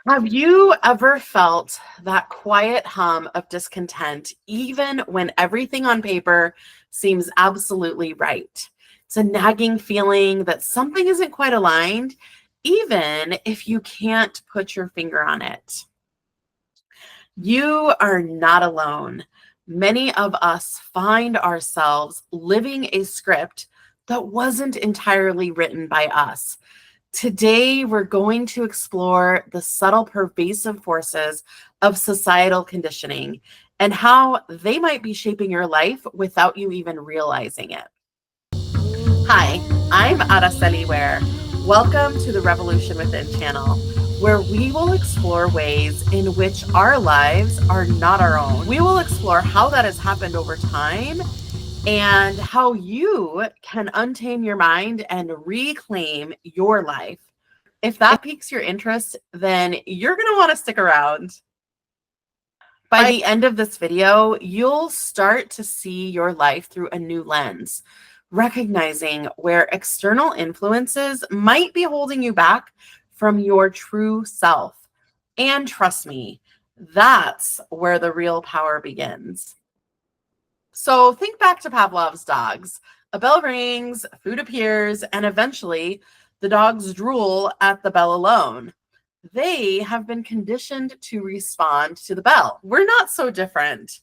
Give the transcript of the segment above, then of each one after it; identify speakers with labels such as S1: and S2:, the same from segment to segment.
S1: Have you ever felt that quiet hum of discontent, even when everything on paper seems absolutely right? It's a nagging feeling that something isn't quite aligned, even if you can't put your finger on it. You are not alone. Many of us find ourselves living a script that wasn't entirely written by us. Today, we're going to explore the subtle, pervasive forces of societal conditioning and how they might be shaping your life without you even realizing it. Hi, I'm Araceli Ware. Welcome to the Revolution Within channel, where we will explore ways in which our lives are not our own. We will explore how that has happened over time and how you can untame your mind and reclaim your life. If that piques your interest, then you're going to want to stick around. By the end of this video, you'll start to see your life through a new lens, recognizing where external influences might be holding you back from your true self. And trust me, that's where the real power begins. So think back to Pavlov's dogs. A bell rings, food appears, and eventually the dogs drool at the bell alone. They have been conditioned to respond to the bell. We're not so different.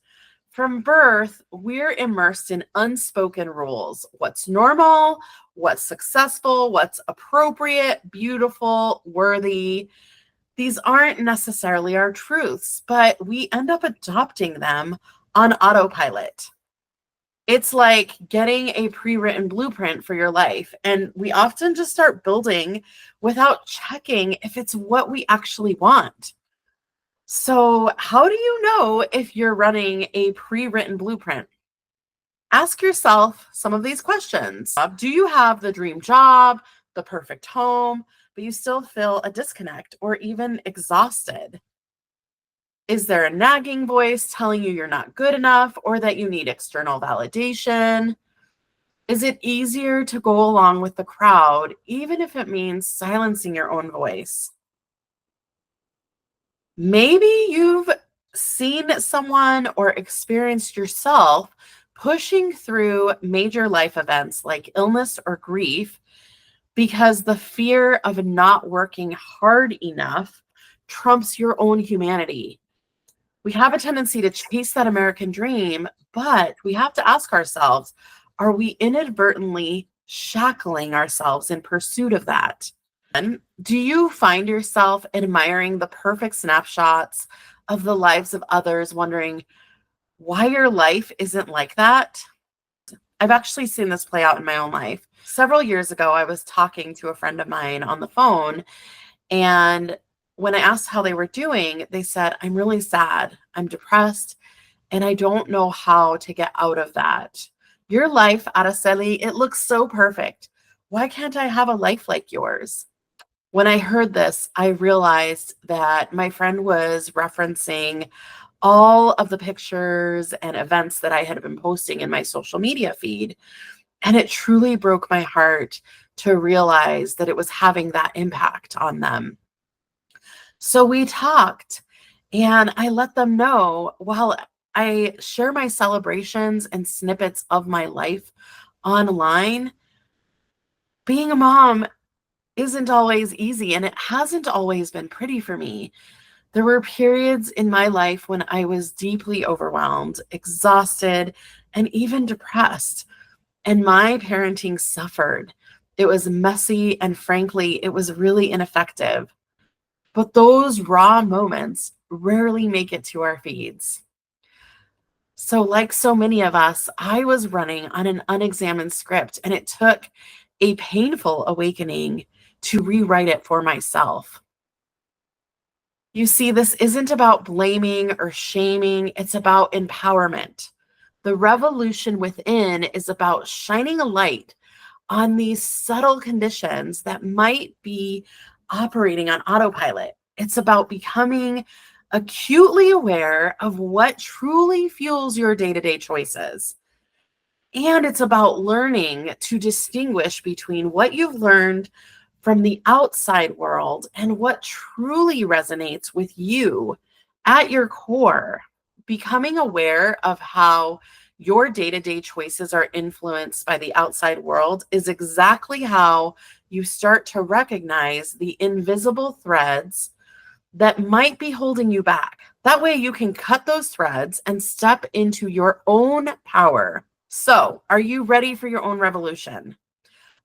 S1: From birth, we're immersed in unspoken rules. What's normal, what's successful, what's appropriate, beautiful, worthy. These aren't necessarily our truths, but we end up adopting them on autopilot. It's like getting a pre-written blueprint for your life, and we often just start building without checking if it's what we actually want. So, how do you know if you're running a pre-written blueprint? Ask yourself some of these questions. Do you have the dream job, the perfect home, but you still feel a disconnect or even exhausted? Is there a nagging voice telling you you're not good enough or that you need external validation? Is it easier to go along with the crowd, even if it means silencing your own voice? Maybe you've seen someone or experienced yourself pushing through major life events like illness or grief because the fear of not working hard enough trumps your own humanity. We have a tendency to chase that American dream, but we have to ask ourselves, are we inadvertently shackling ourselves in pursuit of that? And do you find yourself admiring the perfect snapshots of the lives of others, wondering why your life isn't like that? I've actually seen this play out in my own life. Several years ago, I was talking to a friend of mine on the phone, and when I asked how they were doing, they said, I'm really sad, I'm depressed, and I don't know how to get out of that. Your life, Araceli, it looks so perfect. Why can't I have a life like yours? When I heard this, I realized that my friend was referencing all of the pictures and events that I had been posting in my social media feed. And it truly broke my heart to realize that it was having that impact on them. So we talked, and I let them know, while I share my celebrations and snippets of my life online, being a mom isn't always easy, and it hasn't always been pretty for me. There were periods in my life when I was deeply overwhelmed, exhausted, and even depressed, and my parenting suffered. It was messy, and frankly, it was really ineffective. But those raw moments rarely make it to our feeds. So, like so many of us, I was running on an unexamined script, and it took a painful awakening to rewrite it for myself. You see, this isn't about blaming or shaming, it's about empowerment. The revolution within is about shining a light on these subtle conditions that might be operating on autopilot. It's about becoming acutely aware of what truly fuels your day-to-day choices. And it's about learning to distinguish between what you've learned from the outside world and what truly resonates with you at your core. Becoming aware of how your day-to-day choices are influenced by the outside world is exactly how you start to recognize the invisible threads that might be holding you back. That way you can cut those threads and step into your own power. So, are you ready for your own revolution?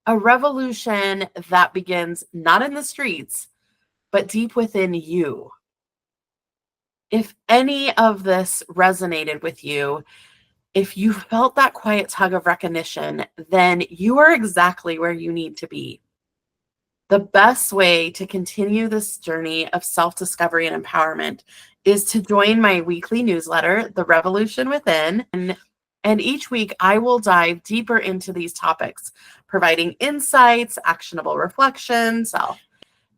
S1: A revolution that begins not in the streets, but deep within you. If any of this resonated with you, if you felt that quiet tug of recognition, then you are exactly where you need to be. The best way to continue this journey of self-discovery and empowerment is to join my weekly newsletter, The Revolution Within. And each week I will dive deeper into these topics, providing insights, actionable reflections,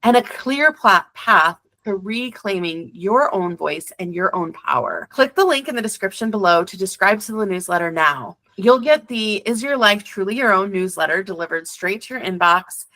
S1: and a clear path to reclaiming your own voice and your own power. Click the link in the description below to subscribe to the newsletter now. You'll get the Is Your Life Truly Your Own newsletter delivered straight to your inbox.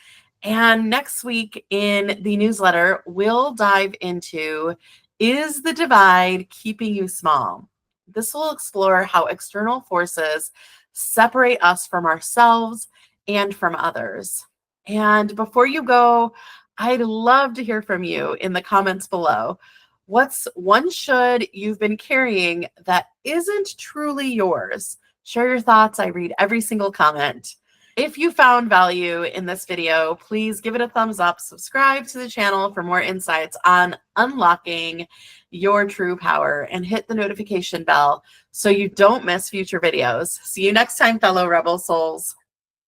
S1: And next week in the newsletter, we'll dive into, is the divide keeping you small? This will explore how external forces separate us from ourselves and from others. And before you go, I'd love to hear from you in the comments below. What's one should you've been carrying that isn't truly yours? Share your thoughts. I read every single comment. If you found value in this video, please give it a thumbs up, subscribe to the channel for more insights on unlocking your true power, and hit the notification bell so you don't miss future videos. See you next time, fellow rebel souls.